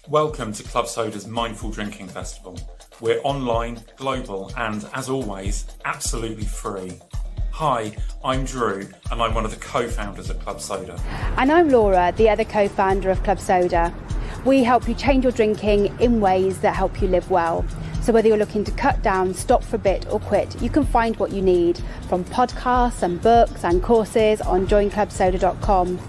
Welcome to Club Soda's Mindful Drinking Festival. We're online, global, and as always, absolutely free. Hi, I'm Drew, and I'm one of the co-founders of Club Soda. And I'm Laura, the other co-founder of Club Soda. We help you change your drinking in ways that help you live well. So whether you're looking to cut down, stop for a bit, or quit, you can find what you need from podcasts and books and courses on joinclubsoda.com.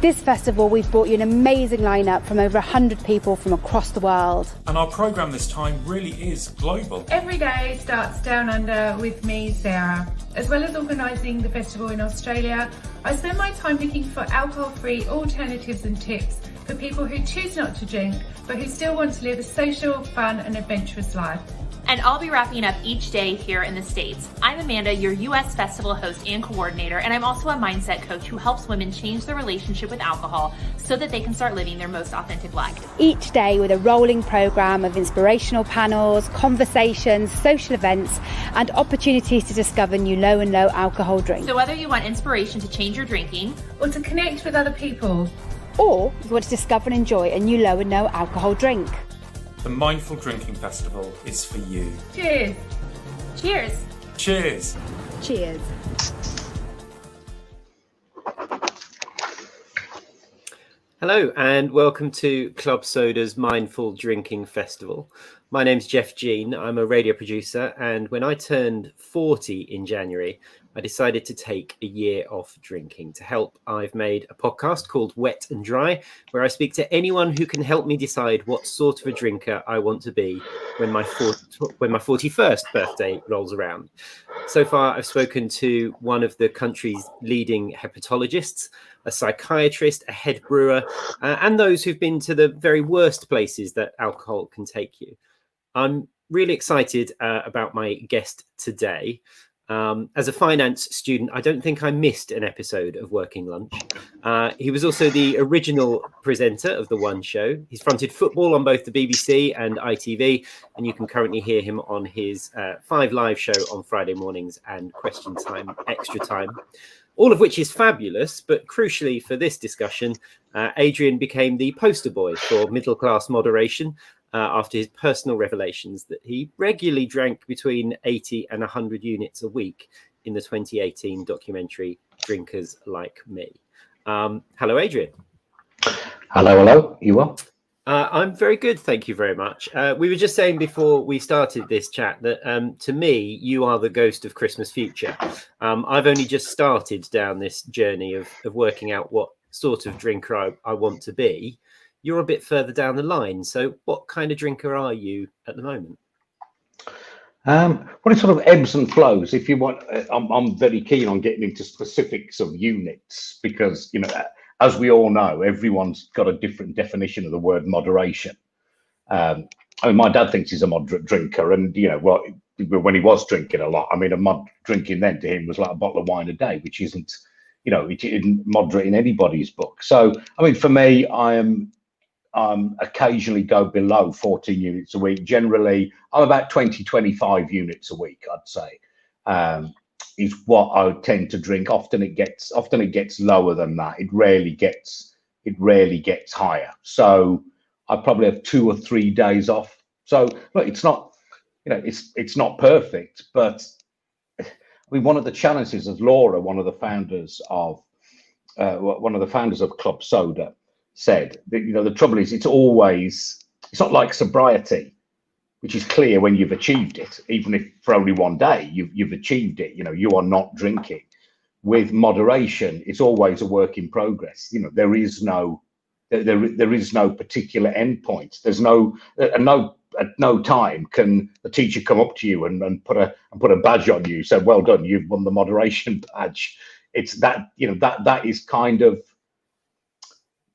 This festival, we've brought you an amazing lineup from over 100 people from across the world. And our programme this time really is global. Every day starts down under with me, Sarah. As well as organising the festival in Australia, I spend my time looking for alcohol-free alternatives and tips for people who choose not to drink, but who still want to live a social, fun and adventurous life. And I'll be wrapping up each day here in the States. I'm Amanda, your US festival host and coordinator, and I'm also a mindset coach who helps women change their relationship with alcohol so that they can start living their most authentic life. Each day with a rolling programme of inspirational panels, conversations, social events, and opportunities to discover new low and low alcohol drinks. So whether you want inspiration to change your drinking, Or to connect with other people, or you want to discover and enjoy a new low and no alcohol drink, The Mindful Drinking Festival is for you. cheers! cheers! Cheers! cheers. Hello and welcome to Club Soda's Mindful Drinking Festival. My name's Geoff Jeinn. I'm a radio producer, and when I turned 40 in January, I decided to take a year off drinking. To help, I've made a podcast called Wet and Dry, where I speak to anyone who can help me decide what sort of a drinker I want to be when my 41st birthday rolls around. So far, I've spoken to one of the country's leading hepatologists, a psychiatrist, a head brewer, and those who've been to the very worst places that alcohol can take you. I'm really excited about my guest today. As a finance student, I don't think I missed an episode of Working Lunch. He was also the original presenter of The One Show. He's fronted football on both the BBC and ITV, and you can currently hear him on his 5 Live show on Friday mornings and Question Time Extra Time, all of which is fabulous. But crucially for this discussion, Adrian became the poster boy for middle-class moderation after his personal revelations that he regularly drank between 80 and 100 units a week in the 2018 documentary Drinkers Like Me. Hello, Adrian. Hello. You well? I'm very good, thank you very much. We were just saying before we started this chat that to me, you are the ghost of Christmas future. I've only just started down this journey of working out what sort of drinker I want to be. You're a bit further down the line. So what kind of drinker are you at the moment? Well, it sort of ebbs and flows. If you want, I'm very keen on getting into specifics of units because, as we all know, everyone's got a different definition of the word moderation. My dad thinks he's a moderate drinker, and when he was drinking a lot, a drinking then to him was like a bottle of wine a day, which isn't, it isn't moderate in anybody's book. So, for me, I'm occasionally go below 14 units a week. Generally, I'm about 25 units a week, I'd say, is what I tend to drink. Often it gets lower than that. It rarely gets higher. So I probably have 2 or 3 days off. So look, it's not, it's not perfect, but one of the challenges, as Laura, one of the founders of Club Soda, said that the trouble is it's not like sobriety, which is clear when you've achieved it. Even if for only one day you've achieved it, you are not drinking. With moderation, it's always a work in progress. There is no particular end point. There's at no time can the teacher come up to you and put a badge on you, say well done, you've won the moderation badge. It's that that is kind of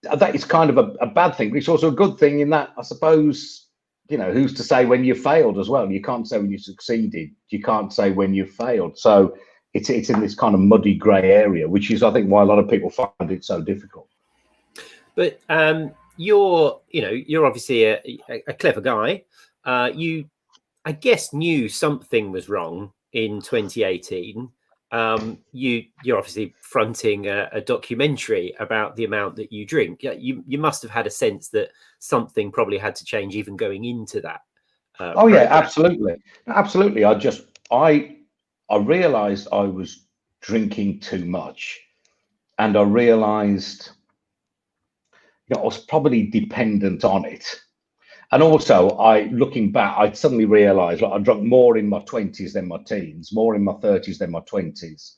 a bad thing, but it's also a good thing in that, I suppose, who's to say when you've failed as well? You can't say when you succeeded. You can't say when you've failed. So it's in this kind of muddy grey area, which is, I think, why a lot of people find it so difficult. But you're obviously a clever guy. You, I guess, knew something was wrong in 2018. you're obviously fronting a documentary about the amount that you drink. You must have had a sense that something probably had to change even going into that. Oh yeah, absolutely. I realized I was drinking too much, and I realized, I was probably dependent on it. And also, looking back, I suddenly realized, like, I drank more in my 20s than my teens, more in my 30s than my 20s.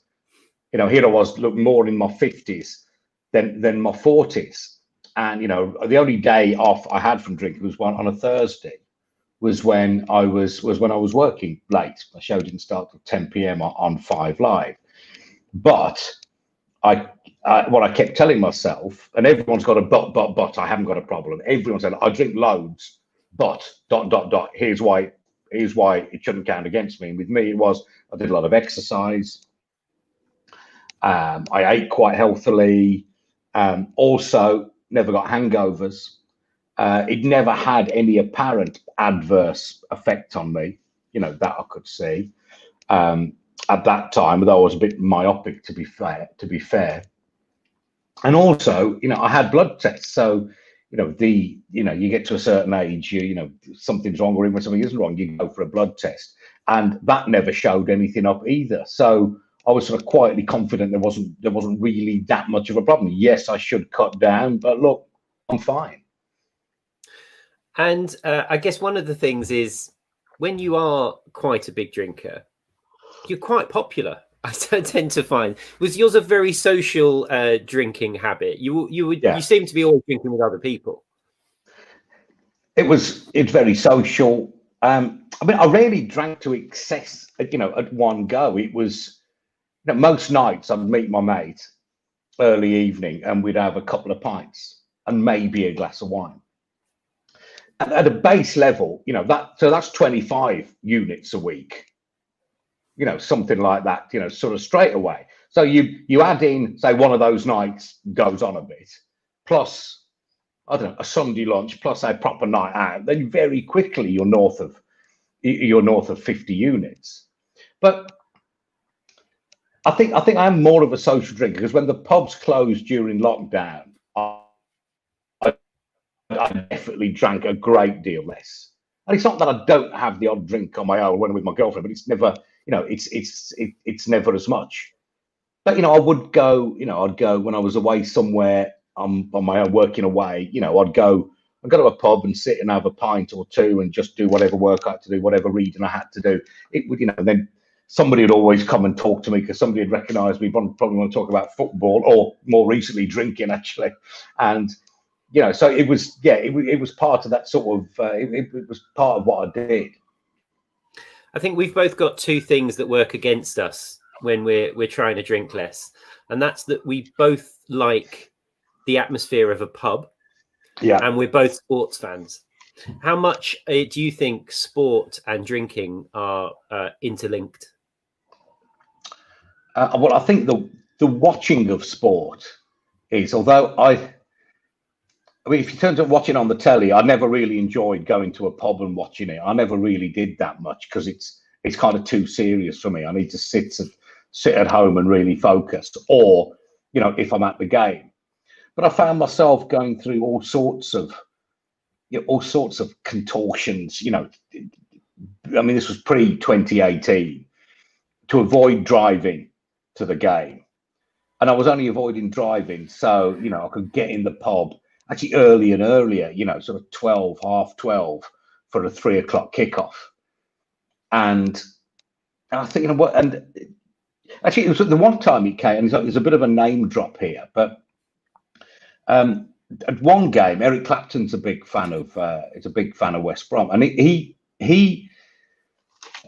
Here I was, more in my 50s than my 40s. And the only day off I had from drinking was on a Thursday. Was when I was working late. My show didn't start till 10 p.m. on 5 Live. But what I kept telling myself, and everyone's got a but, I haven't got a problem. Everyone said, I drink loads, but ... Here's why it shouldn't count against me. And with me, it was, I did a lot of exercise. I ate quite healthily. Also, never got hangovers. It never had any apparent adverse effect on me, that I could see at that time, although I was a bit myopic, to be fair. And also, I had blood tests. So, you get to a certain age, something's wrong, or even when something isn't wrong, you go for a blood test. And that never showed anything up either. So I was sort of quietly confident there wasn't really that much of a problem. Yes, I should cut down, but look, I'm fine. And I guess one of the things is, when you are quite a big drinker, you're quite popular. I tend to find. Was yours a very social drinking habit? You seem to be always drinking with other people. It's very social. I rarely drank to excess, at one go. It was, most nights I'd meet my mate early evening and we'd have a couple of pints and maybe a glass of wine. At a base level, that's 25 units a week, something like that, sort of straight away. So you add in, say, one of those nights goes on a bit, plus, I don't know, a Sunday lunch, plus a proper night out, then very quickly you're north of 50 units. But I think I'm more of a social drinker, because when the pubs closed during lockdown, I definitely drank a great deal less. And it's not that I don't have the odd drink on my own when I'm with my girlfriend, but it's never, it's never as much. But I would go, I'd go when I was away somewhere on my own, working away. I'd go to a pub and sit and have a pint or two and just do whatever work I had to do, whatever reading I had to do. It would, and then somebody would always come and talk to me because somebody had recognised me, probably want to talk about football, or more recently drinking, actually. And so it was, it was part of that sort of, it was part of what I did. I think we've both got two things that work against us when we're trying to drink less. And that's that we both like the atmosphere of a pub. Yeah. And we're both sports fans. How much do you think sport and drinking are interlinked? Well, I think the watching of sport is, although if you turn to watching on the telly, I never really enjoyed going to a pub and watching it. I never really did that much because it's kind of too serious for me. I need to sit at home and really focus, or if I'm at the game. But I found myself going through all sorts of contortions. This was pre-2018, to avoid driving to the game, and I was only avoiding driving so I could get in the pub actually early and earlier, sort of 12, half 12 for a 3 o'clock kickoff. And I think, and actually it was the one time he came, and there's a bit of a name drop here, but at one game, Eric Clapton's a big fan of West Brom, and he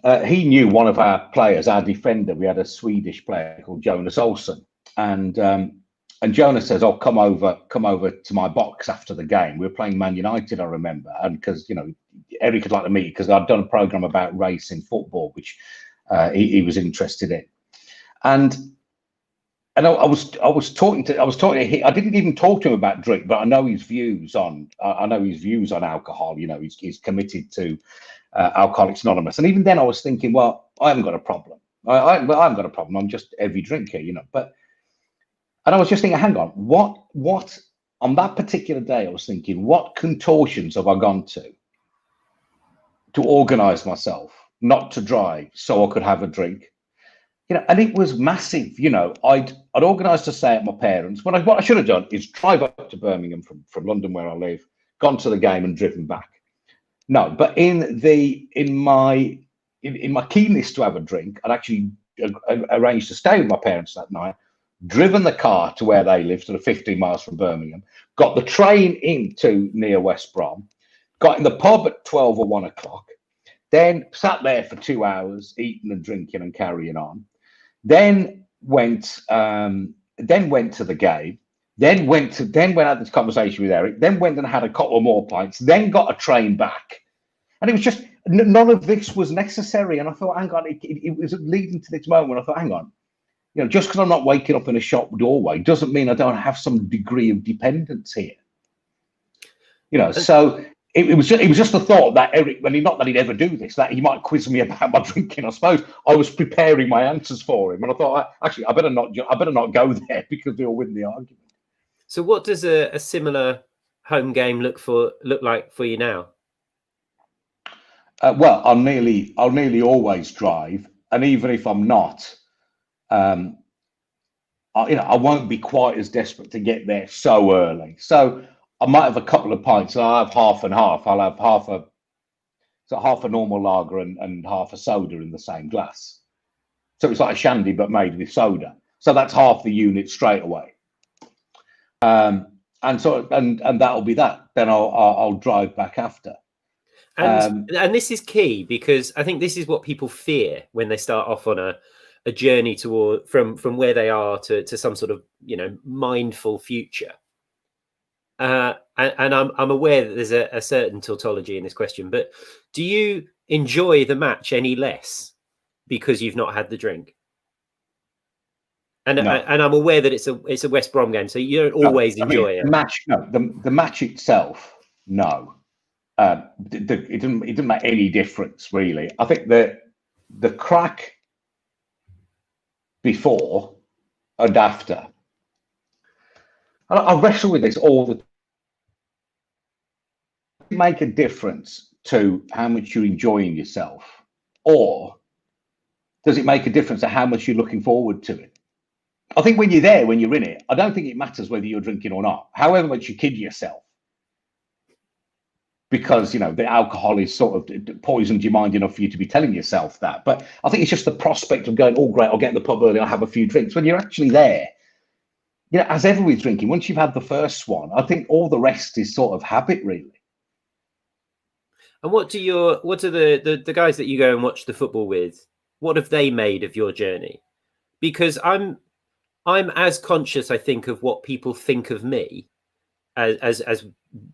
knew one of our players, our defender. We had a Swedish player called Jonas Olsson, and Jonas says, "Oh, come over to my box after the game." We were playing Man United, I remember, and because Eric would like to meet, because I'd done a program about racing football, which he was interested in, and I was talking to him. I didn't even talk to him about drink, but I know his views on alcohol. He's committed to Alcoholics Anonymous, and even then I was thinking, well, I haven't got a problem. I haven't got a problem. I'm just a heavy drinker, you know. And I was just thinking, hang on, what on that particular day, I was thinking, what contortions have I gone to organise myself not to drive so I could have a drink? You know, and it was massive. You know, I'd organised to stay at my parents'. What I should have done is drive up to Birmingham from London, where I live, gone to the game and driven back. No, but in my keenness to have a drink, I'd actually arranged to stay with my parents that night, driven the car to where they live, sort of 15 miles from Birmingham, got the train into near West Brom, got in the pub at 12 or 1 o'clock, then sat there for 2 hours, eating and drinking and carrying on. Then went to the game. Then went had this conversation with Eric. Then went and had a couple more pints. Then got a train back, and it was just none of this was necessary. And I thought, hang on, it was leading to this moment. I thought, hang on, you know, just because I'm not waking up in a shop doorway doesn't mean I don't have some degree of dependence here. You know, so. It was just the thought that Eric, not that he'd ever do this, that he might quiz me about my drinking. I suppose I was preparing my answers for him, and I thought, actually, I better not go there because they'll win the argument. So, what does a similar home game look like for you now? Well, I'll nearly always drive, and even if I'm not, I won't be quite as desperate to get there so early. So. I might have a couple of pints. I'll have half and half. I'll have half a normal lager and half a soda in the same glass. So it's like a shandy but made with soda. So that's half the unit straight away. And that'll be that. Then I'll drive back after. And this is key, because I think this is what people fear when they start off on a journey toward from where they are to some sort of, you know, mindful future. And I'm aware that there's a certain tautology in this question, but do you enjoy the match any less because you've not had the drink? And no. And I'm aware that it's a West Brom game, so you don't always enjoy it. The match itself, no. It didn't make any difference really. I think the crack before and after. I wrestle with this all the time. Does it make a difference to how much you're enjoying yourself, or does it make a difference to how much you're looking forward to it? I think when you're there, when you're in it, I don't think it matters whether you're drinking or not, however much you kid yourself, because, you know, the alcohol is sort of poisoned your mind enough for you to be telling yourself that. But I think it's just the prospect of going, oh, great, I'll get in the pub early, I'll have a few drinks. When you're actually there, you know, as ever with drinking, once you've had the first one, I think all the rest is sort of habit, really. And what are the guys that you go and watch the football with? What have they made of your journey? Because I'm as conscious, I think, of what people think of me as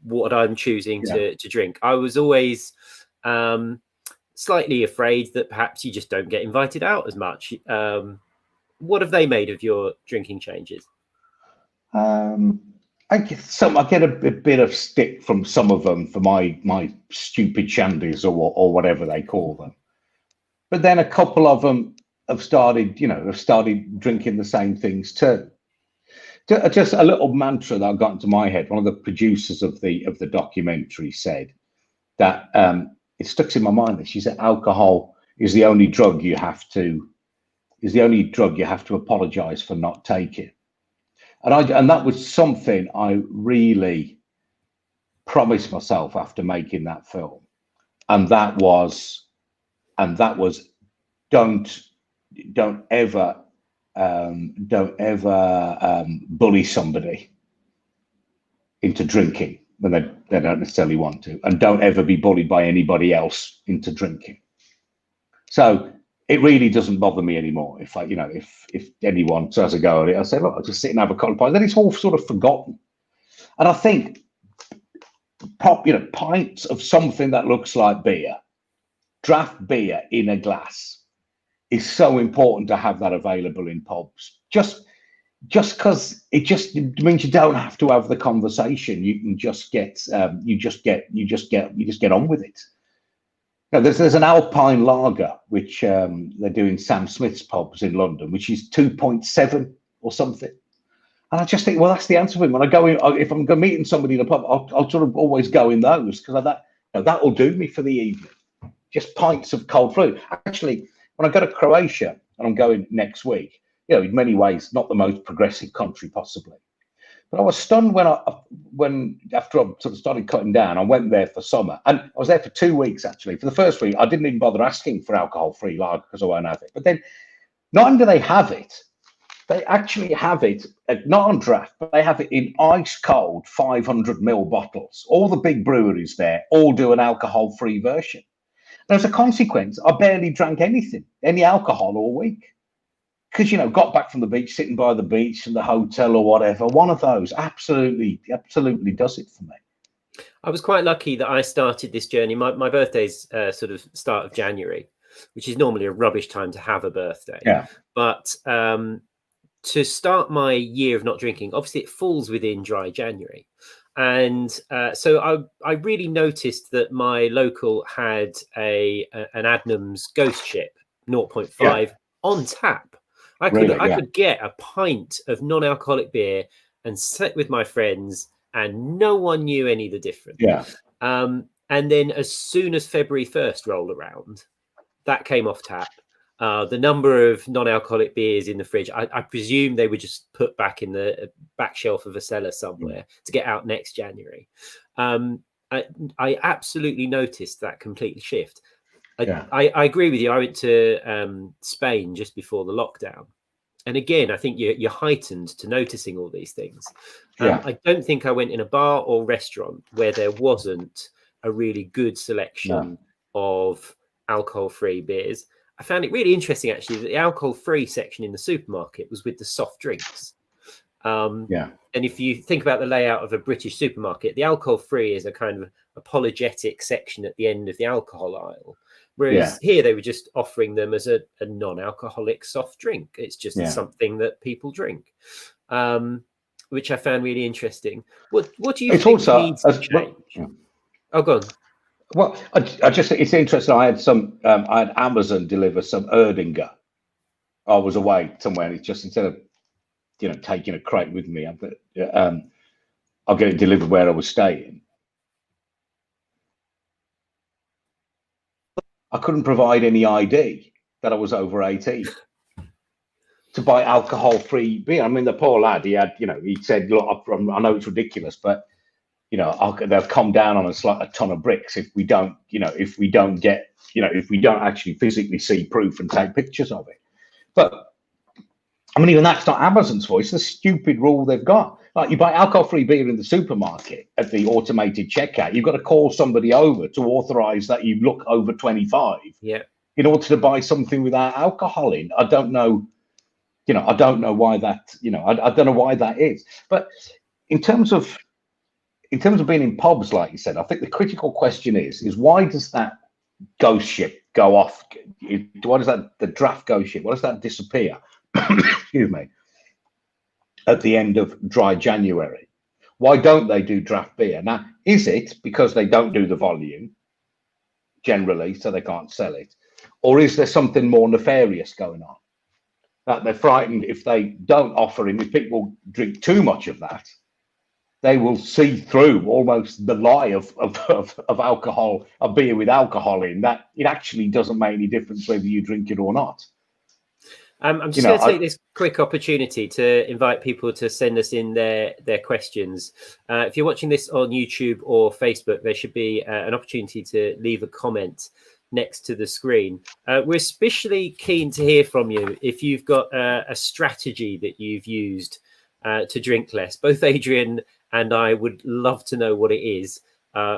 what I'm choosing to drink. I was always slightly afraid that perhaps you just don't get invited out as much. What have they made of your drinking changes? I get a bit of stick from some of them for my stupid shandies or whatever they call them, but then a couple of them have started drinking the same things too. Just a little mantra that got into my head. One of the producers of the documentary said that it stuck in my mind. She said, "Alcohol is the only drug you have to apologize for not taking." And that was something I really promised myself after making that film, and that was don't ever bully somebody into drinking when they don't necessarily want to, and don't ever be bullied by anybody else into drinking. So it really doesn't bother me anymore. If anyone tries to go at it, I say, look, I'll just sit and have a couple of pints. Then it's all sort of forgotten. And I think pints of something that looks like beer, draft beer in a glass, is so important to have that available in pubs. Just because it just means you don't have to have the conversation. You can just get on with it. there's an Alpine lager which they do in Sam Smith's pubs in London, which is 2.7 or something. And I just think, well, that's the answer for me. When I go in, if I'm meeting somebody in a pub, I'll sort of always go in those, because that will do me for the evening. Just pints of cold fruit. Actually, when I go to Croatia, and I'm going next week, in many ways, not the most progressive country possibly. But I was stunned when after I sort of started cutting down, I went there for summer, and I was there for 2 weeks actually. For the first week, I didn't even bother asking for alcohol-free lager because I won't have it. But then, not only do they have it, they actually have it not on draft, but they have it in ice cold 500ml bottles. All the big breweries there all do an alcohol-free version. And as a consequence, I barely drank any alcohol all week. Because, got back from the beach, sitting by the beach in the hotel or whatever. One of those absolutely does it for me. I was quite lucky that I started this journey. My birthday's sort of start of January, which is normally a rubbish time to have a birthday. Yeah. But to start my year of not drinking, obviously it falls within dry January. And so I really noticed that my local had an Adnams Ghost Ship 0.5 on tap. I could get a pint of non-alcoholic beer and sit with my friends, and no one knew any of the difference. Yeah. And then as soon as February 1st rolled around, that came off tap. The number of non-alcoholic beers in the fridge, I presume they were just put back in the back shelf of a cellar somewhere to get out next January. I absolutely noticed that complete shift. I agree with you. I went to Spain just before the lockdown. And again, I think you're heightened to noticing all these things. I don't think I went in a bar or restaurant where there wasn't a really good selection of alcohol-free beers. I found it really interesting, actually, that the alcohol-free section in the supermarket was with the soft drinks. And if you think about the layout of a British supermarket, the alcohol-free is a kind of apologetic section at the end of the alcohol aisle. Whereas here they were just offering them as a non-alcoholic soft drink. It's just something that people drink, which I found really interesting. What do you think needs to change? Oh, go on. Well, it's interesting. I had Amazon deliver some Erdinger. I was away somewhere, and it's just, instead of taking a crate with me, I'll get it delivered where I was staying. I couldn't provide any ID that I was over 18 to buy alcohol-free beer. I mean, the poor lad, he said, look, I know it's ridiculous, but they'll come down on us like a ton of bricks if we don't actually physically see proof and take pictures of it. But I mean, even that's not Amazon's fault. It's the stupid rule they've got. Like, you buy alcohol-free beer in the supermarket at the automated checkout, you've got to call somebody over to authorize that you look over 25 in order to buy something without alcohol in. I don't know why that, I don't know why that is. But in terms of being in pubs, like you said, I think the critical question is why does that ghost ship go off? Why does the draft ghost ship, why does that disappear? Excuse me. At the end of dry January? Why don't they do draft beer? Now, is it because they don't do the volume generally, so they can't sell it? Or is there something more nefarious going on? That they're frightened if they don't offer him, if people drink too much of that, they will see through almost the lie of alcohol, of beer with alcohol in, that it actually doesn't make any difference whether you drink it or not. I'm just going to take this quick opportunity to invite people to send us in their questions. If you're watching this on YouTube or Facebook, there should be an opportunity to leave a comment next to the screen. We're especially keen to hear from you if you've got a strategy that you've used to drink less. Both Adrian and I would love to know what it is,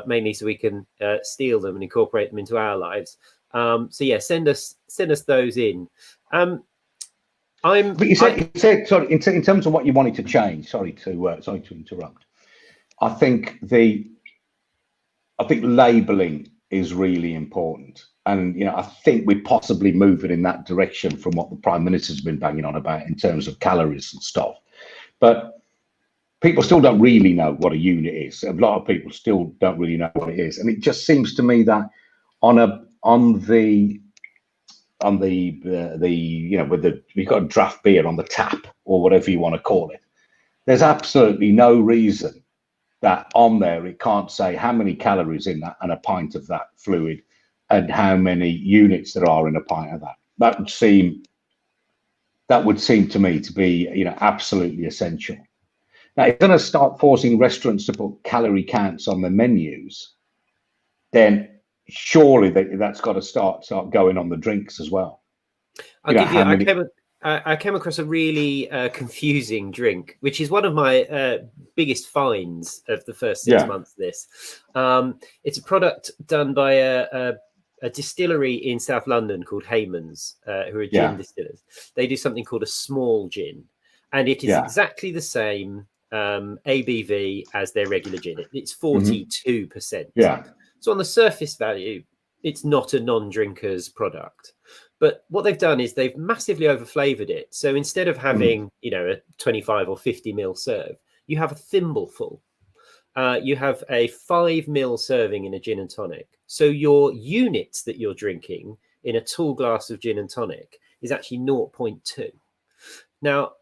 mainly so we can steal them and incorporate them into our lives. So yeah, send us those in. But you said sorry, in terms of what you wanted to change. Sorry to interrupt. I think labelling is really important, and I think we're possibly moving in that direction from what the Prime Minister's been banging on about in terms of calories and stuff. But people still don't really know what a unit is. A lot of people still don't really know what it is, and it just seems to me that on on the you know, with you've got a draft beer on the tap or whatever you want to call it, there's absolutely no reason that on there it can't say how many calories in that and a pint of that fluid and how many units there are in a pint of that. That would seem to me to be, you know, absolutely essential. Now, if you're going to start forcing restaurants to put calorie counts on their menus, then surely that's got to start going on the drinks as well. I came across a really confusing drink, which is one of my biggest finds of the first 6 months of this. It's a product done by a distillery in South London called Hayman's, who are gin distillers. They do something called a small gin, and it is exactly the same ABV as their regular gin. It's 42%. Yeah. So on the surface value, it's not a non-drinker's product. But what they've done is they've massively overflavored it. So instead of having, you know, a 25 or 50 ml serve, you have a thimbleful. You have a 5 ml serving in a gin and tonic. So your units that you're drinking in a tall glass of gin and tonic is actually 0.2. Now,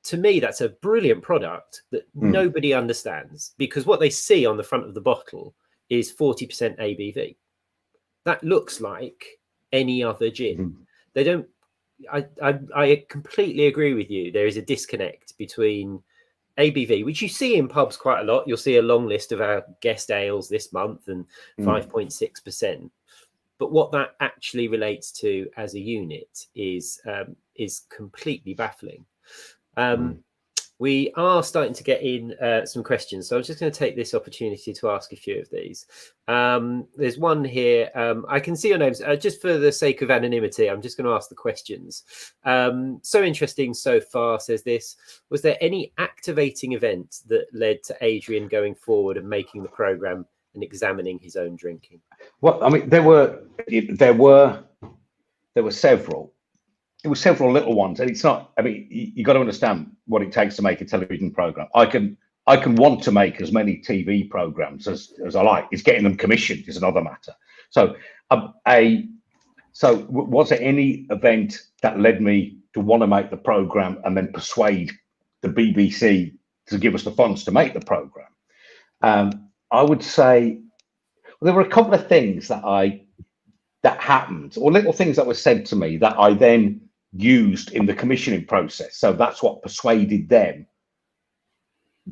to me, that's a brilliant product that nobody understands, because what they see on the front of the bottle is 40% ABV. That looks like any other gin. They don't. I completely agree with you. There is a disconnect between ABV, which you see in pubs quite a lot. You'll see a long list of our guest ales this month and 5.6%. But what that actually relates to as a unit is completely baffling. We are starting to get in some questions, so I'm just going to take this opportunity to ask a few of these. There's one here. I can see your names. Just for the sake of anonymity, I'm just going to ask the questions. So interesting so far, says this. Was there any activating event that led to Adrian going forward and making the programme and examining his own drinking? Well, I mean, there were several. It was several little ones, and it's not. I mean, you got to understand what it takes to make a television program. I can want to make as many TV programs as I like. It's getting them commissioned is another matter. So, was there any event that led me to want to make the program and then persuade the BBC to give us the funds to make the program? I would say there were a couple of things that happened, or little things that were said to me that I then used in the commissioning process. So that's what persuaded them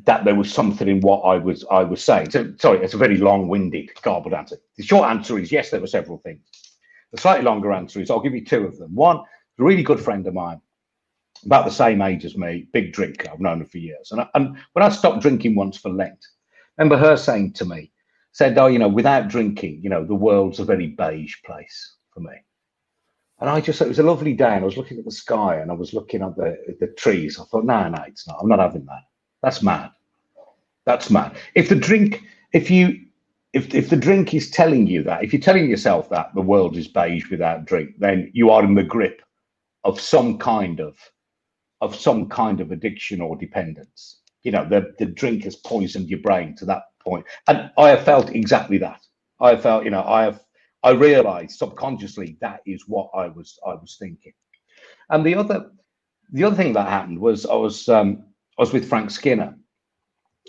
that there was something in what I was saying. So sorry, it's a very long-winded, garbled answer. The short answer is yes, there were several things. The slightly longer answer is I'll give you two of them. One, a really good friend of mine, about the same age as me, big drinker. I've known her for years. And when I stopped drinking once for Lent, I remember her saying to me, said, "Oh, you know, without drinking, you know, the world's a very beige place for me." And it was a lovely day, and I was looking at the sky and I was looking at the trees. I thought, no, it's not. I'm not having that. That's mad. That's mad. If the drink is telling you that, if you're telling yourself that the world is beige without drink, then you are in the grip of some kind of addiction or dependence. You know, the drink has poisoned your brain to that point. And I have felt exactly that. I felt, you know, I realized subconsciously that is what I was thinking. And the other thing that happened was I was with Frank Skinner,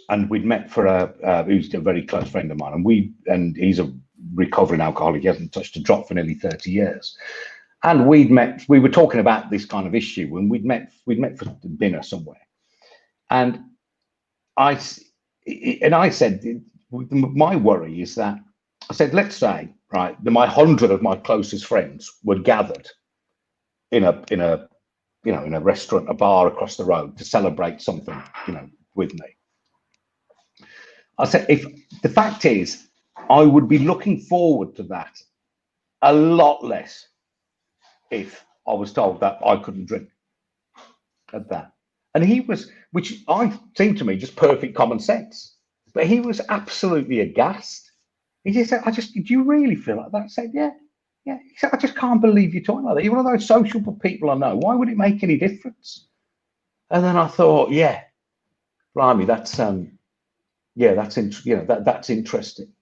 and we'd met for who's a very close friend of mine, and he's a recovering alcoholic. He hasn't touched a drop for nearly 30 years. And we were talking about this kind of issue, and we'd met for dinner somewhere. And I said, my worry is that, I said, let's say, right, that 100 of my closest friends were gathered in a restaurant, a bar across the road to celebrate something, you know, with me. I said, if the fact is, I would be looking forward to that a lot less if I was told that I couldn't drink at that. And he was, which seemed to me just perfect common sense, but he was absolutely aghast. He just said, "Do you really feel like that?" I said, yeah. He said, "I just can't believe you're talking like that. You're one of those sociable people I know. Why would it make any difference?" And then I thought, yeah, blimey, that's interesting.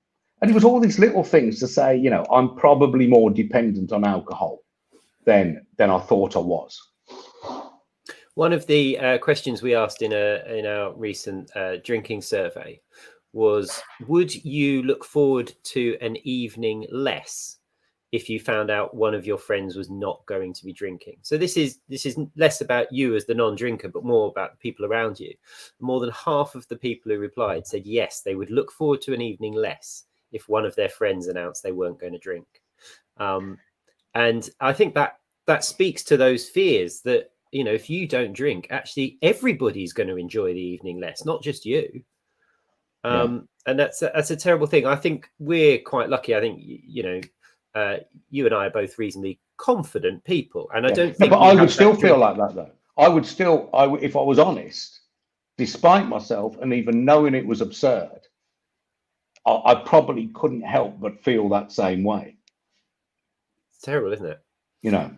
And it was all these little things to say, you know, I'm probably more dependent on alcohol than I thought I was. One of the questions we asked in our recent drinking survey was, would you look forward to an evening less if you found out one of your friends was not going to be drinking? So this is less about you as the non-drinker, but more about the people around you. More than half of the people who replied said yes, they would look forward to an evening less if one of their friends announced they weren't going to drink. And I think that speaks to those fears that, you know, if you don't drink, actually everybody's going to enjoy the evening less, not just you. And that's a terrible thing. I think we're quite lucky. I think, you know, you and I are both reasonably confident people, and I don't think. No, but I would still feel like that, though. I would, if I was honest, despite myself and even knowing it was absurd, I probably couldn't help but feel that same way. It's terrible, isn't it? You know.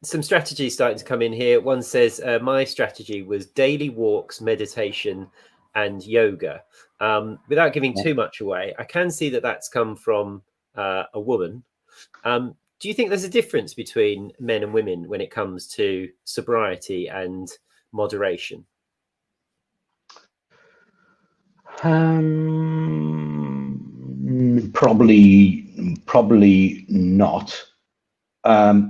Some strategies starting to come in here. One says, my strategy was daily walks, meditation, and yoga. Without giving too much away, I can see that that's come from a woman. Do you think there's a difference between men and women when it comes to sobriety and moderation? Probably not. I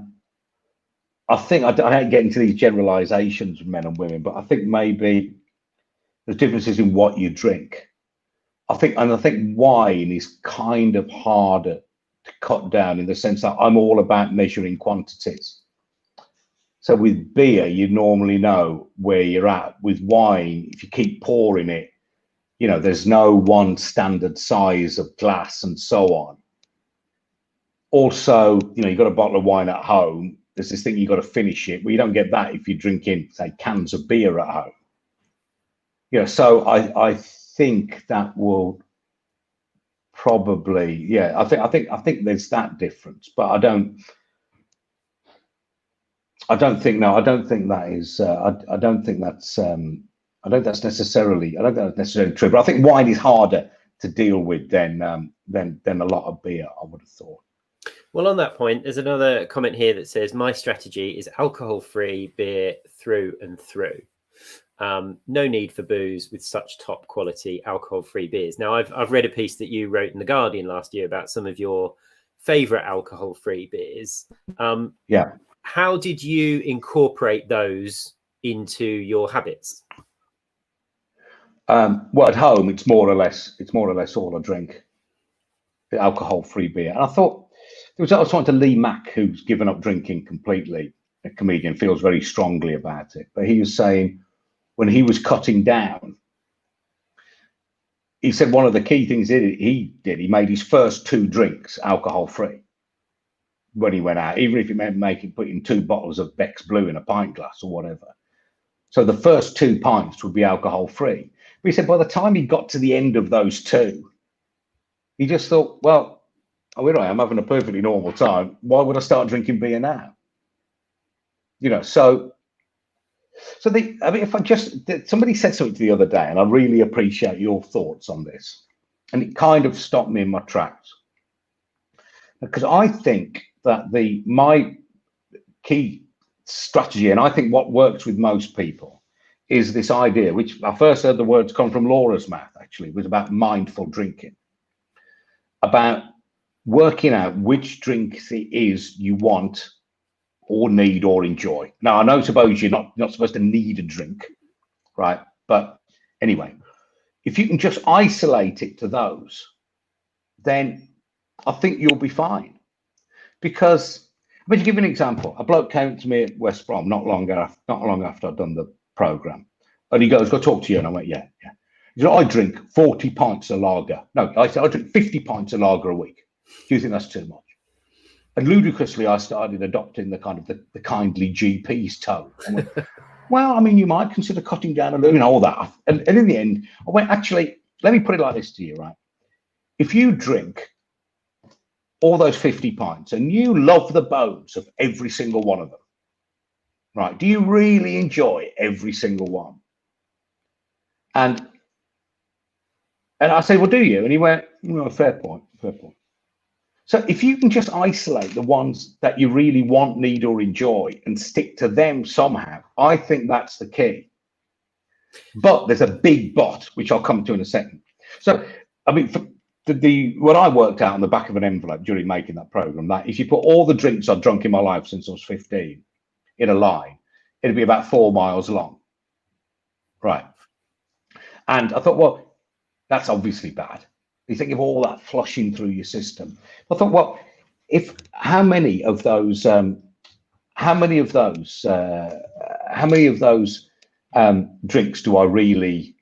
think I hate getting into these generalizations of men and women, but I think maybe there's differences in what you drink. I think wine is kind of harder to cut down in the sense that I'm all about measuring quantities. So with beer, you normally know where you're at. With wine, if you keep pouring it, you know, there's no one standard size of glass and so on. Also, you know, you've got a bottle of wine at home. There's this thing, you got to finish it. Well, you don't get that if you're drinking, say, cans of beer at home. You know, so I think that will probably, yeah, I think there's that difference, but I don't think that's necessarily true. But I think wine is harder to deal with than a lot of beer, I would have thought. Well, on that point, there's another comment here that says, my strategy is alcohol-free beer through and through. No need for booze with such top quality alcohol-free beers. Now, I've read a piece that you wrote in The Guardian last year about some of your favorite alcohol-free beers. Yeah. How did you incorporate those into your habits? Well, at home, it's more or less all I drink, the alcohol-free beer. And I thought, I was talking to Lee Mack, who's given up drinking completely, a comedian, feels very strongly about it. But he was saying when he was cutting down, he said one of the key things he made his first 2 drinks alcohol-free when he went out, even if it meant putting 2 bottles of Beck's Blue in a pint glass or whatever. So the first 2 pints would be alcohol-free. But he said by the time he got to the end of those 2, he just thought, well, here I am having a perfectly normal time. Why would I start drinking beer now? You know, somebody said something the other day, and I really appreciate your thoughts on this, and it kind of stopped me in my tracks, because I think that my key strategy, and I think what works with most people, is this idea, which I first heard the words come from Laura's mouth, actually, was about mindful drinking, about working out which drinks it is you want or need or enjoy. Now, I know, suppose you're not supposed to need a drink, right? But anyway, if you can just isolate it to those, then I think you'll be fine. Because, to give you an example, a bloke came to me at West Brom not long after I'd done the programme, and he goes, "Go talk to you," and I went, "Yeah." He said, "I drink 40 pints of lager." No, I said, "I drink 50 pints of lager a week. Do you think that's too much?" And ludicrously, I started adopting the kind of the kindly GP's tone. I went, "Well, I mean, you might consider cutting down a little, you know, all that." And in the end, I went, "Actually, let me put it like this to you, right? If you drink all those 50 pints and you love the bones of every single one of them, right? Do you really enjoy every single one? And And I say, well, do you? And he went, no, fair point, fair point. So if you can just isolate the ones that you really want, need, or enjoy and stick to them somehow, I think that's the key. But there's a big but, which I'll come to in a second. So, I mean, for what I worked out on the back of an envelope during making that program, that if you put all the drinks I've drunk in my life since I was 15 in a line, it'd be about 4 miles long. Right. And I thought, well, that's obviously bad. You think of all that flushing through your system. I thought, well, how many of those drinks do I really?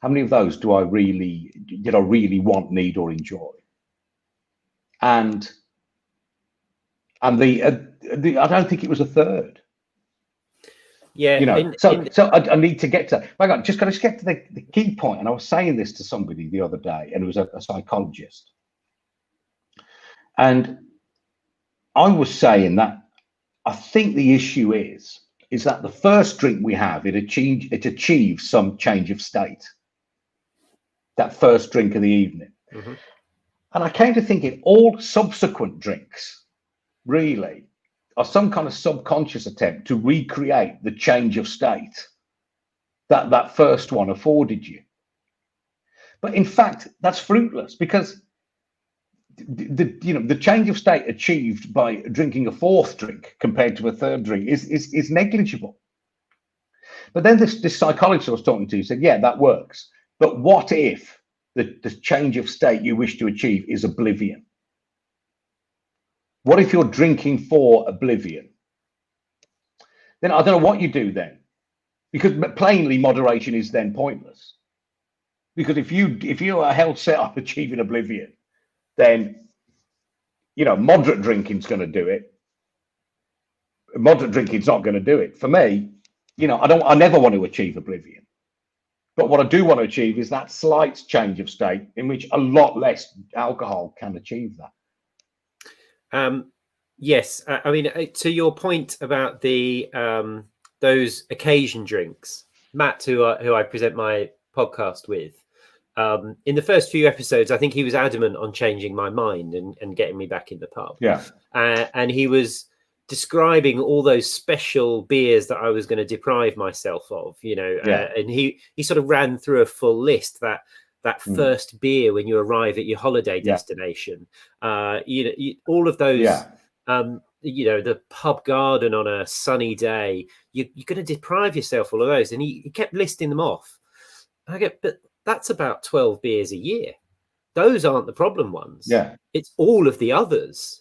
How many of those did I really want, need, or enjoy? And I don't think it was a third. Yeah, you know. So I need to get to. I got just got to get to the key point. And I was saying this to somebody the other day, and it was a psychologist, and I was saying that I think the issue is that the first drink we have, it achieves some change of state. That first drink of the evening. Mm-hmm. And I came to thinking all subsequent drinks really are some kind of subconscious attempt to recreate the change of state that first one afforded you. But in fact, that's fruitless, because the change of state achieved by drinking a fourth drink compared to a third drink is negligible. But then this psychologist I was talking to said, yeah, that works. But what if the change of state you wish to achieve is oblivion? What if you're drinking for oblivion? Then I don't know what you do then, because plainly moderation is then pointless. Because if you are hell set on achieving oblivion, then moderate drinking's going to do it. Moderate drinking's not going to do it. For me, I never want to achieve oblivion. But what I do want to achieve is that slight change of state in which a lot less alcohol can achieve that. Yes, I mean, to your point about the those occasion drinks, Matt, who I present my podcast with, in the first few episodes, I think he was adamant on changing my mind and getting me back in the pub. Yeah, and he was describing all those special beers that I was going to deprive myself of, and he sort of ran through a full list that first beer when you arrive at your holiday destination, all of those, the pub garden on a sunny day, you're going to deprive yourself all of those. And he kept listing them off. And I get, but that's about 12 beers a year. Those aren't the problem ones. Yeah, it's all of the others.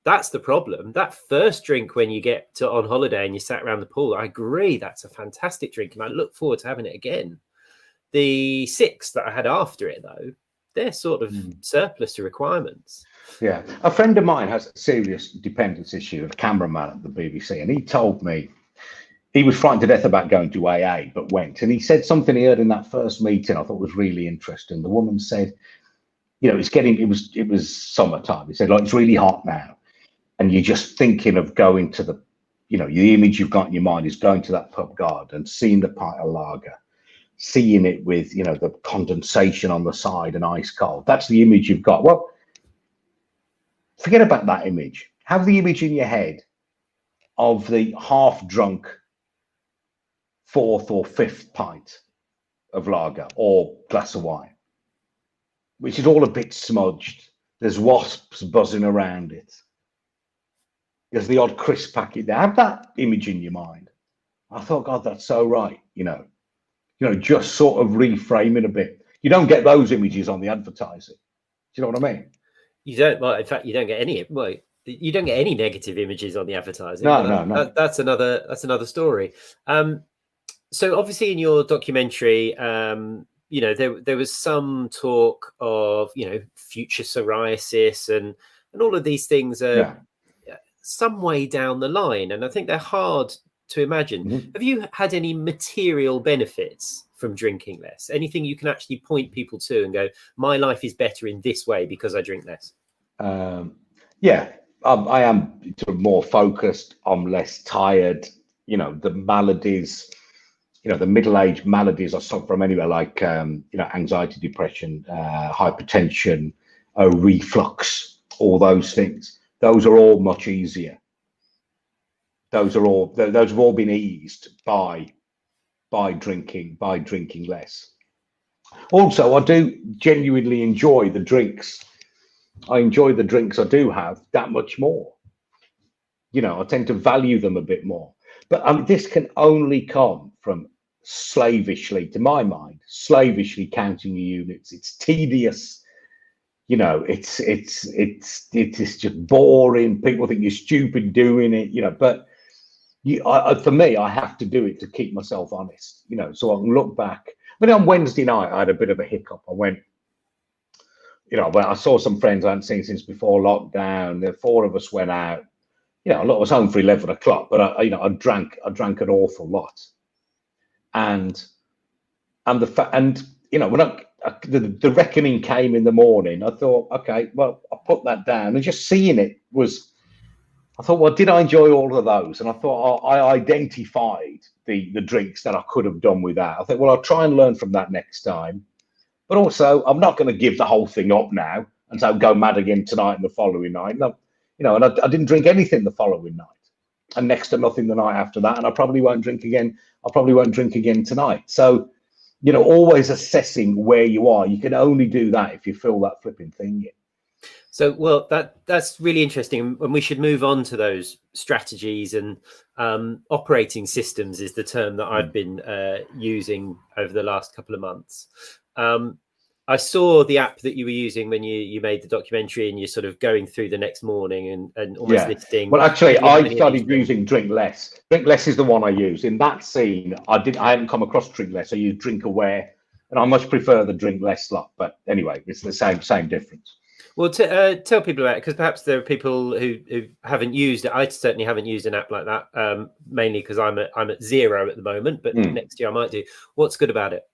That's the problem. That first drink when you get on holiday and you sat around the pool, I agree, that's a fantastic drink, and I look forward to having it again. The 6 that I had after it, though, they're sort of surplus to requirements. Yeah. A friend of mine has a serious dependence issue, a cameraman at the BBC, and he told me he was frightened to death about going to AA, but went. And he said something he heard in that first meeting I thought was really interesting. The woman said, it was summertime. He said, it's really hot now. And you're just thinking of going to the image you've got in your mind is going to that pub garden, seeing the pint of lager, seeing it with, the condensation on the side and ice cold. That's the image you've got. Well, forget about that image. Have the image in your head of the half drunk 4th or 5th pint of lager or glass of wine, which is all a bit smudged. There's wasps buzzing around it. There's the odd crisp packet there. Have that image in your mind. I thought, God, that's so right. Just sort of reframe it a bit. You don't get those images on the advertising. Do you know what I mean? You don't. Well, in fact, you don't get any. Well, you don't get any negative images on the advertising. No. That's another story. So obviously, in your documentary, there was some talk of future psoriasis and all of these things are some way down the line, and I think they're hard to imagine. Mm-hmm. Have you had any material benefits from drinking less? Anything you can actually point people to and go, my life is better in this way because I drink less? I am sort of more focused. I'm less tired. The maladies the middle-age maladies I suffer from anyway, like anxiety, depression, hypertension, reflux, all those things. Those are all much easier. Those have all been eased by drinking less. Also, I do genuinely enjoy the drinks. I enjoy the drinks I do have that much more. I tend to value them a bit more. But this can only come from slavishly, to my mind, slavishly counting your units. It's tedious. It's just boring. People think you're stupid doing it. But for me, I have to do it to keep myself honest. So I can look back. On Wednesday night, I had a bit of a hiccup. I went. I saw some friends I hadn't seen since before lockdown. The four of us went out. I was home for 11 o'clock, but I drank an awful lot, and when the reckoning came in the morning, I thought, okay, well, I put that down, and just seeing it I thought, well, did I enjoy all of those? And I thought I identified the drinks that I could have done without. I thought, well, I'll try and learn from that next time, but also I'm not going to give the whole thing up now and so go mad again tonight and the following night. No. And I didn't drink anything the following night, and next to nothing the night after that. And I probably won't drink again. I probably won't drink again tonight. So, always assessing where you are. You can only do that if you fill that flipping thing in. So, well, that's really interesting, and we should move on to those strategies and operating systems is the term that I've been using over the last couple of months. I saw the app that you were using when you made the documentary, and you're sort of going through the next morning and almost listing. Well, actually, I started using Drink Less. Drink Less is the one I use. In that scene, I hadn't come across Drink Less. I used Drink Aware, and I much prefer the Drink Less lot. But anyway, it's the same difference. Well, tell people about it, because perhaps there are people who haven't used it. I certainly haven't used an app like that, mainly because I'm at 0 at the moment, but next year I might do. What's good about it?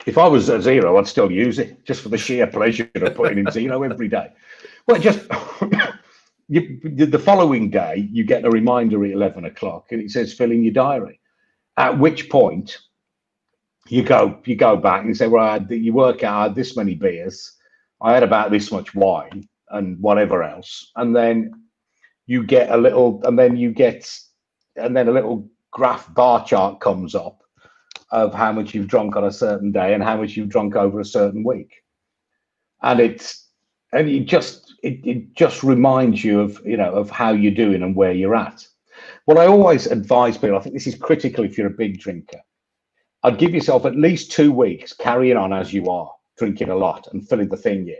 If I was at 0, I'd still use it just for the sheer pleasure of putting in 0 every day. Well, just the following day, you get a reminder at 11 o'clock, and it says fill in your diary. At which point, you go back and say, well, you work out I had this many beers, I had about this much wine, and whatever else, and then you get a little, and then a little graph bar chart comes up of how much you've drunk on a certain day and how much you've drunk over a certain week, and it just reminds you of how you're doing and where you're at. What I always advise people, I think this is critical if you're a big drinker, I'd give yourself at least 2 weeks carrying on as you are, drinking a lot and filling the thing in.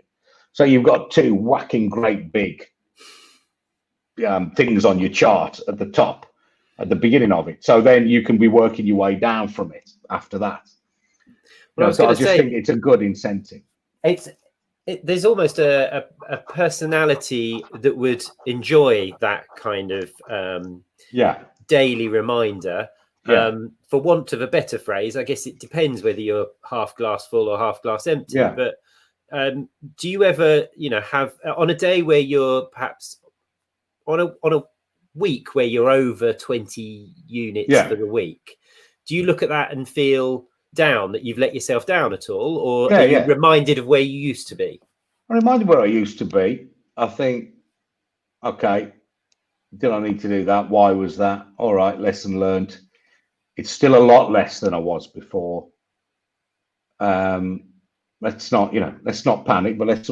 So you've got 2 whacking great big things on your chart at the top, at the beginning of it. So then you can be working your way down from it after that. Well, I just think it's a good incentive. There's almost a personality that would enjoy that kind of daily reminder. For want of a better phrase, I guess it depends whether you're half glass full or half glass empty. But do you ever, have on a day where you're perhaps on a week where you're over 20 units for the week, do you look at that and feel down that you've let yourself down at all, or are you reminded of where you used to be? I'm reminded where I used to be. I think, okay, did I need to do that? Why was that? All right, lesson learned. It's still a lot less than I was before. Let's not panic, but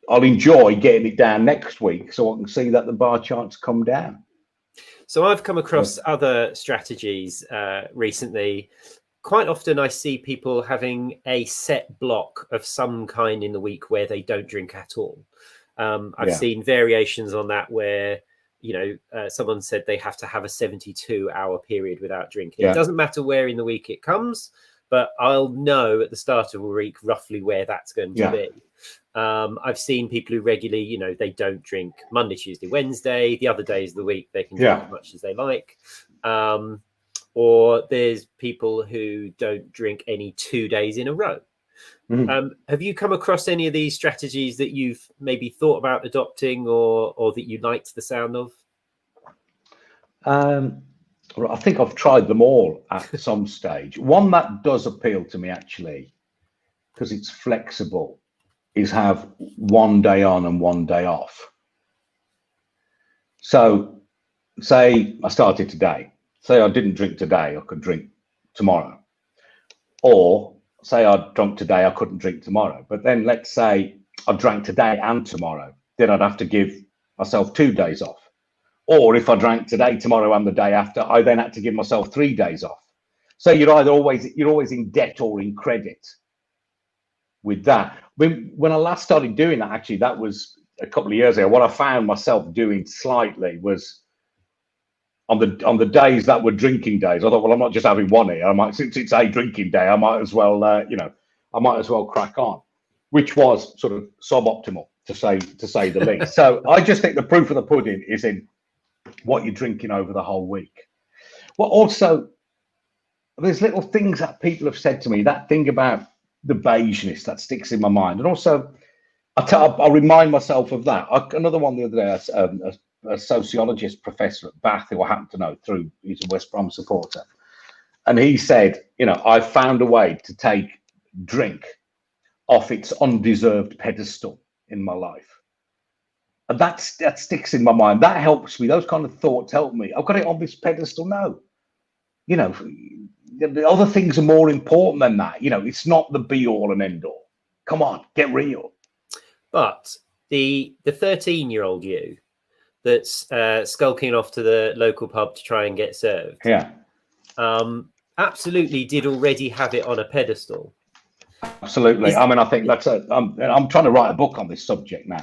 I'll enjoy getting it down next week so I can see that the bar charts come down. So I've come across other strategies recently. Quite often I see people having a set block of some kind in the week where they don't drink at all. I've seen variations on that where, someone said they have to have a 72-hour period without drinking. It doesn't matter where in the week it comes, but I'll know at the start of a week roughly where that's going to be. I've seen people who regularly, they don't drink Monday, Tuesday, Wednesday. The other days of the week, they can drink as much as they like. Or there's people who don't drink any 2 days in a row. Have you come across any of these strategies that you've maybe thought about adopting or that you liked the sound of? I think I've tried them all at some stage. One that does appeal to me actually, because it's flexible, is have one day on and one day off. So say I started today, say I didn't drink today, I could drink tomorrow. Or say I drank today, I couldn't drink tomorrow. But then let's say I drank today and tomorrow, then I'd have to give myself 2 days off. Or if I drank today, tomorrow, and the day after, I then had to give myself 3 days off. So you're always in debt or in credit with that. When I last started doing that, actually, that was a couple of years ago. What I found myself doing slightly was on the days that were drinking days, I thought, well, I'm not just having one here. Since it's a drinking day, I might as well, I might as well crack on, which was sort of suboptimal to say the least. So I just think the proof of the pudding is in what you're drinking over the whole week. Well, also, there's little things that people have said to me, that thing about the beigeness that sticks in my mind. And also, I remind myself of that. Another one the other day, a sociologist professor at Bath, who I happen to know through, he's a West Brom supporter. And he said, I found a way to take drink off its undeserved pedestal in my life. And that sticks in my mind. That helps me. Those kind of thoughts help me. I've got it on this pedestal. No, the other things are more important than that. It's not the be all and end all. Come on, get real. But the 13-year-old you that's skulking off to the local pub to try and get served, absolutely did already have it on a pedestal. Absolutely. I think that's I'm trying to write a book on this subject now.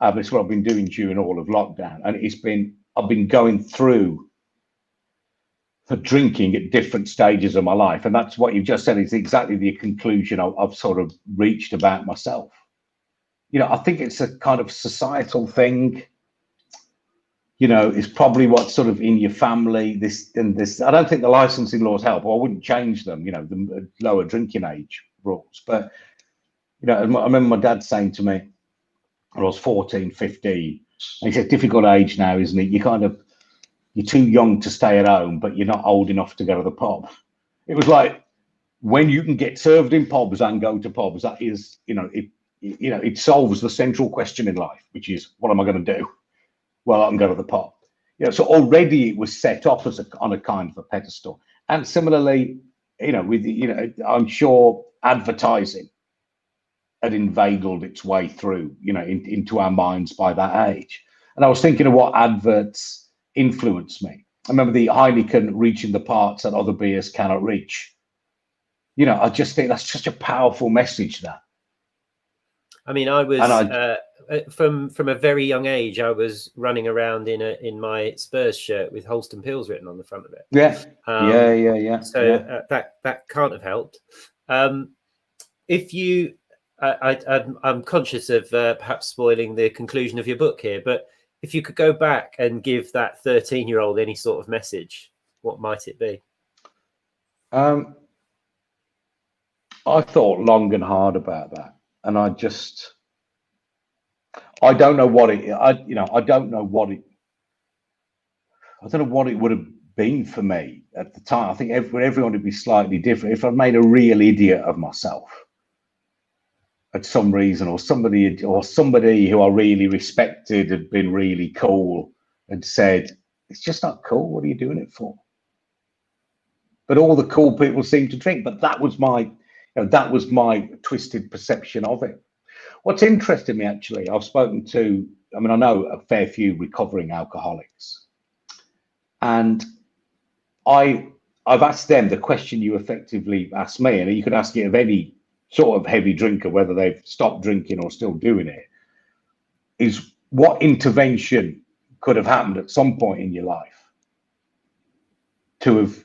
It's what I've been doing during all of lockdown, and I've been going through the drinking at different stages of my life, and that's what you've just said is exactly the conclusion I've sort of reached about myself. I think it's a kind of societal thing. It's probably what's sort of in your family. This. I don't think the licensing laws help, or I wouldn't change them. The lower drinking age rules, but I remember my dad saying to me, when I was 14, 15, and he said, difficult age now, isn't it? You're too young to stay at home, but you're not old enough to go to the pub. It was like, when you can get served in pubs and go to pubs, that is, it solves the central question in life, which is, what am I going to do? Well, I can go to the pub. So already it was set up on a kind of a pedestal. And similarly, I'm sure advertising had inveigled its way through, into our minds by that age. And I was thinking of what adverts influenced me. I remember the Heineken reaching the parts that other beers cannot reach. I just think that's such a powerful message. That. I mean, I was from a very young age, I was running around in my Spurs shirt with Holston Pills written on the front of it. Yeah, So that can't have helped. If you. I'm conscious of perhaps spoiling the conclusion of your book here, but if you could go back and give that 13-year-old any sort of message, what might it be? I thought long and hard about that, and I don't know what it. I don't know what it would have been for me at the time. I think everyone would be slightly different. If I made a real idiot of myself at some reason, or somebody who I really respected had been really cool and said, it's just not cool. What are you doing it for? But all the cool people seem to drink. But that was my twisted perception of it. What's interested me, actually, I've spoken to, I know a fair few recovering alcoholics, and I've asked them the question you effectively asked me, and you could ask it of any sort of heavy drinker, whether they've stopped drinking or still doing it, is what intervention could have happened at some point in your life to have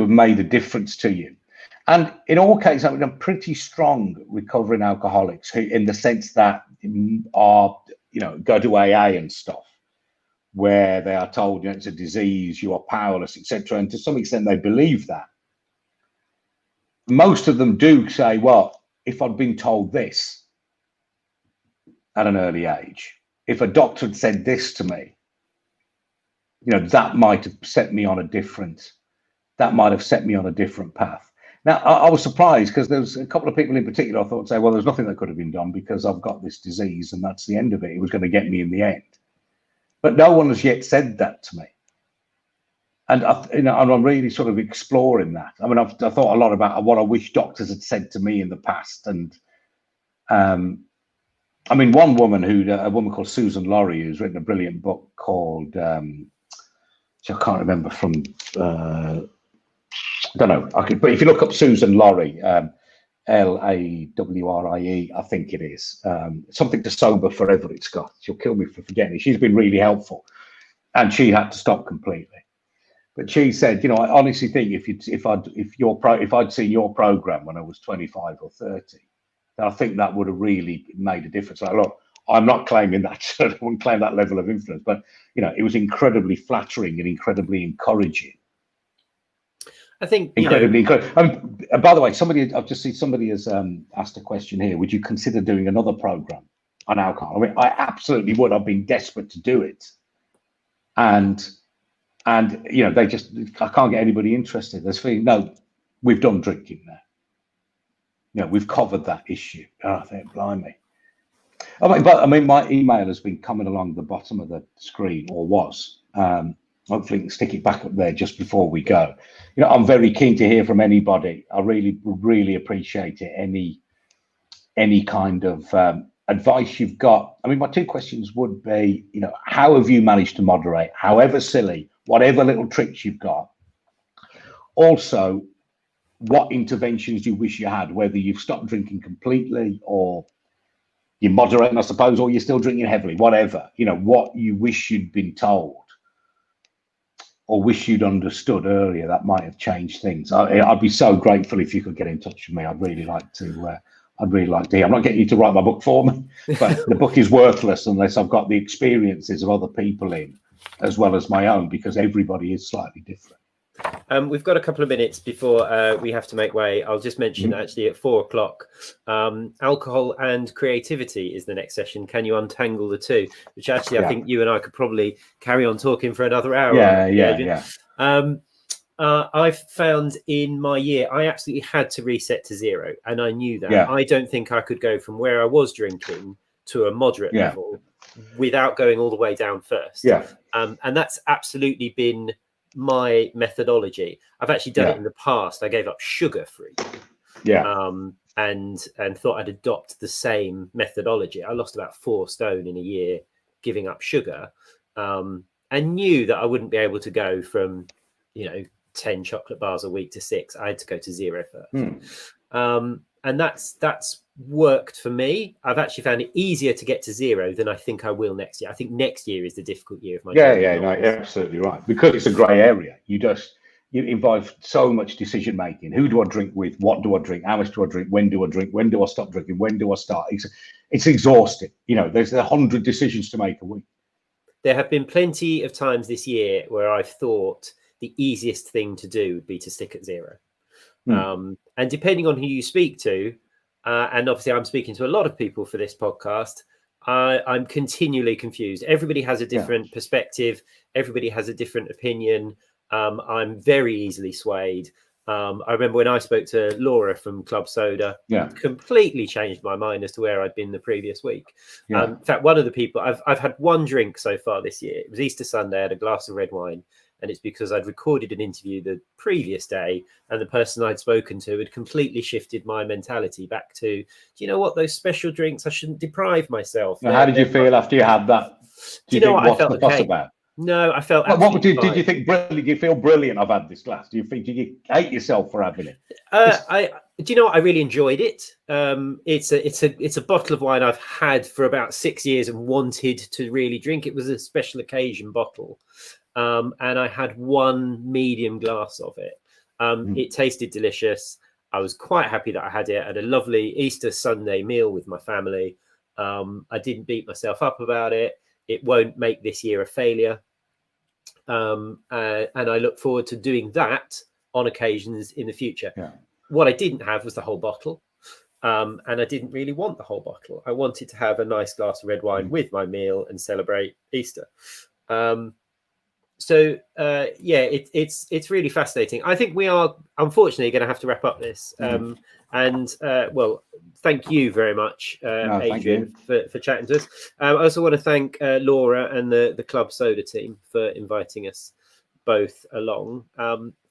made a difference to you. And in all cases, I'm pretty strong recovering alcoholics who, in the sense that are, go to AA and stuff, where they are told, it's a disease, you are powerless, etc. And to some extent, they believe that. Most of them do say, well, if I'd been told this at an early age, if a doctor had said this to me, that might have set me on a different path. Now, I was surprised because there was a couple of people in particular I thought say, well, there's nothing that could have been done because I've got this disease and that's the end of it. It was going to get me in the end. But no one has yet said that to me. And I'm really sort of exploring that. I mean, I've thought a lot about what I wish doctors had said to me in the past. And I mean, one woman a woman called Susan Laurie, who's written a brilliant book called, which I can't remember from, I don't know. But if you look up Susan Laurie, Lawrie, I think it is, something to sober forever. It's got. She'll kill me for forgetting it. She's been really helpful, and she had to stop completely. But she said, I honestly think if I'd seen your program when I was 25 or 30, then I think that would have really made a difference. Like, look, I'm not claiming that. I wouldn't claim that level of influence, but it was incredibly flattering and incredibly encouraging. I think incredibly encouraging. By the way, I've just seen somebody has asked a question here. Would you consider doing another program on alcohol? I mean, I absolutely would. I've been desperate to do it, and they just, I can't get anybody interested. There's feeling, no, we've done drinking now. We've covered that issue. Oh, I think, blimey. My email has been coming along the bottom of the screen, or was. Hopefully, we can stick it back up there just before we go. I'm very keen to hear from anybody. I really, really appreciate it. Any kind of advice you've got. I mean, my two questions would be, how have you managed to moderate, however silly, whatever little tricks you've got? Also, what interventions do you wish you had, whether you've stopped drinking completely or you're moderating, I suppose, or you're still drinking heavily, whatever, what you wish you'd been told or wish you'd understood earlier that might have changed things. I'd be so grateful if you could get in touch with me. I'd really like to hear. I'm not getting you to write my book for me, but the book is worthless unless I've got the experiences of other people in, as well as my own, because everybody is slightly different. We've got a couple of minutes before we have to make way. I'll just mention actually at 4:00, alcohol and creativity is the next session. Can you untangle the two? Which actually I think you and I could probably carry on talking for another hour. Yeah. I've found in my year, I absolutely had to reset to zero. And I knew that. Yeah. I don't think I could go from where I was drinking to a moderate level without going all the way down first. Yeah. And that's absolutely been my methodology. I've actually done it in the past. I gave up sugar free. And thought I'd adopt the same methodology. I lost about 4 stone in a year giving up sugar, and knew that I wouldn't be able to go from 10 chocolate bars a week to 6. I had to go to 0 first. And that's worked for me. I've actually found it easier to get to 0 than I think I will next year. I think next year is the difficult year of my journey. You're absolutely right, because it's a grey area. You involve so much decision making. Who do I drink with? What do I drink? How much do I drink? When do I drink? When do I stop drinking? When do I start? It's exhausting. There's 100 decisions to make a week. There have been plenty of times this year where I've thought the easiest thing to do would be to stick at 0. And depending on who you speak to, and obviously I'm speaking to a lot of people for this podcast, I'm continually confused. Everybody has a different perspective. Everybody has a different opinion. I'm very easily swayed. I remember when I spoke to Laura from Club Soda, completely changed my mind as to where I'd been the previous week. In fact, one of the people, I've had one drink so far this year. It was Easter Sunday. I had a glass of red wine. And it's because I'd recorded an interview the previous day, and the person I'd spoken to had completely shifted my mentality back to, do you know what, those special drinks, I shouldn't deprive myself. Now, how did you feel after you had that? Do you know what I felt? What's the fuss about? No, I felt. What did you think? Brilliant? Did you feel brilliant? I've had this glass. Did you hate yourself for having it? Do you know what? I really enjoyed it. It's a bottle of wine I've had for about 6 years and wanted to really drink. It was a special occasion bottle. And I had one medium glass of it. It tasted delicious. I was quite happy that I had it. I had a lovely Easter Sunday meal with my family. I didn't beat myself up about it. It won't make this year a failure. And I look forward to doing that on occasions in the future. What I didn't have was the whole bottle. And I didn't really want the whole bottle. I wanted to have a nice glass of red wine with my meal and celebrate Easter. So So yeah, it's really fascinating. I think we are unfortunately going to have to wrap up this. And well, thank you very much, Adrian, for chatting to us. I also want to thank Laura and the Club Soda team for inviting us both along.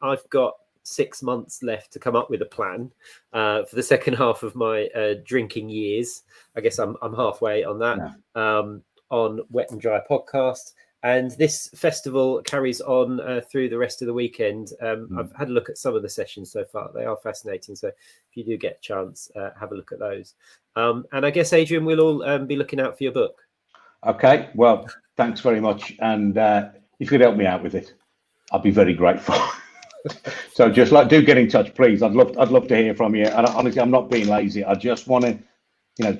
I've got 6 months left to come up with a plan for the second half of my drinking years. I guess I'm halfway on that. On Wet and Dry podcast. And this festival carries on through the rest of the weekend. I've had a look at some of the sessions so far. They are fascinating. So if you do get a chance, have a look at those. And I guess, Adrian, we'll all be looking out for your book. Okay. Well, thanks very much. And if you could help me out with it, I'd be very grateful. So just do get in touch, please. I'd love to hear from you. And honestly, I'm not being lazy. I just want to,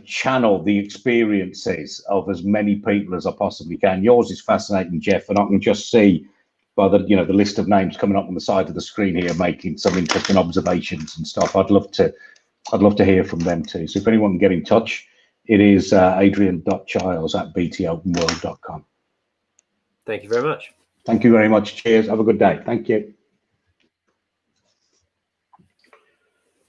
channel the experiences of as many people as I possibly can. Yours is fascinating, Geoff, and I can just see by the the list of names coming up on the side of the screen here, making some interesting observations and stuff. I'd love to hear from them too. So if anyone can get in touch, it is adrian.chiles@btopenworld.com. Thank you very much. Thank you very much. Cheers. Have a good day. Thank you.